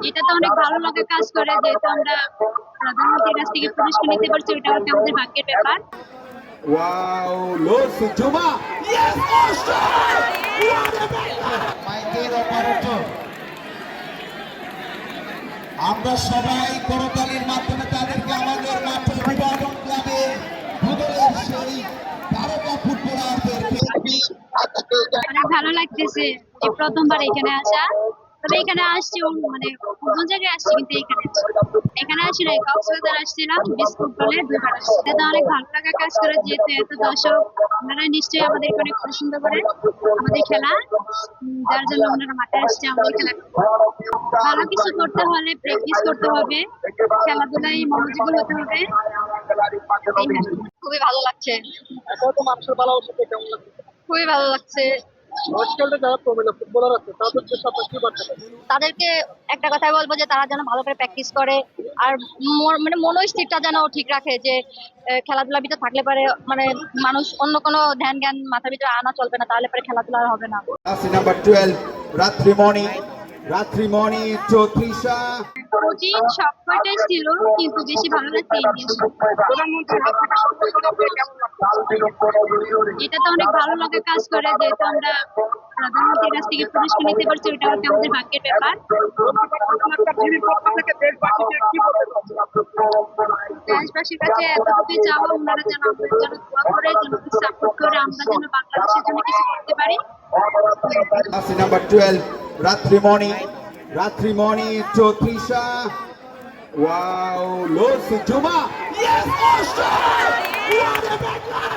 এটা তো অনেক ভালো লাগে কাজ করে, যেহেতু আমরা প্রধানমন্ত্রীর কাছ থেকে পুরস্কার নিতে পারছি, ওটা হচ্ছে আমাদের ভাগ্যের ব্যাপার। Wow, Los Juma. Yes, Austria! What a মাইকের অপারেটর আমরা সবাই করতালির মাধ্যমে তাদেরকে আমাদের মাঠে অভিবাদন ক্লাবে ভূগোলের সেই তারকা ফুটবলারদেরকে অনেক ভালো লাগতেছে যে প্রথমবার এখানে আসা। তবে এখানে আসছি মানে অন্য জায়গায় আসছি, কিন্তু এখানে আসি নাই, কক্সবাজার আসছিলাম বিস্কুট বলে দুবার আসছি। এটা অনেক ভালো লাগা কাজ করে, যেহেতু এত দর্শক, ওনারা নিশ্চয়ই আমাদেরকে অনেক পছন্দ করে আমাদের খেলা, যার জন্য ওনারা মাঠে আসছে আমাদের খেলা। ভালো কিছু করতে হলে প্র্যাকটিস করতে হবে, খেলাধুলায় মনোযোগী হতে হবে। খুবই ভালো লাগছে, খুবই ভালো লাগছে। তাদেরকে একটা কথাই বলবো যে তারা যেন ভালো করে প্র্যাকটিস করে, আর মানে মনোস্থিরটা যেন ঠিক রাখে, যে খেলাধুলার ভিতরে থাকলে পারে মানে মানুষ অন্য কোনো ধ্যান জ্ঞান মাথার ভিতরে আনা চলবে না, তাহলে পরে খেলাধুলা আর হবে না। Number 12, Ratrimoni to Trisha. Coaching সবকটাই ছিল, কিন্তু বেশি ভালো লাগছে ইংলিশ। এটা তো অনেক ভালো লাগে কাজ করে, যেহেতু আমরা প্রধানমন্ত্রীর কাছ থেকে পুরস্কার নিতে পারছি, ওটা হচ্ছে আমাদের ভাগ্যের ব্যাপার। দেশবাসীর কাছে এতটুকুই চাওয়া, ওনারা যেন আমাদের জন্য দোয়া করে, যেন সাপোর্ট করে, আমরা যেন বাংলাদেশের জন্য কিছু করতে পারি। Number 12, Ratrimoni to Trisha. Wow, Los Juma. Yes, Austria! What a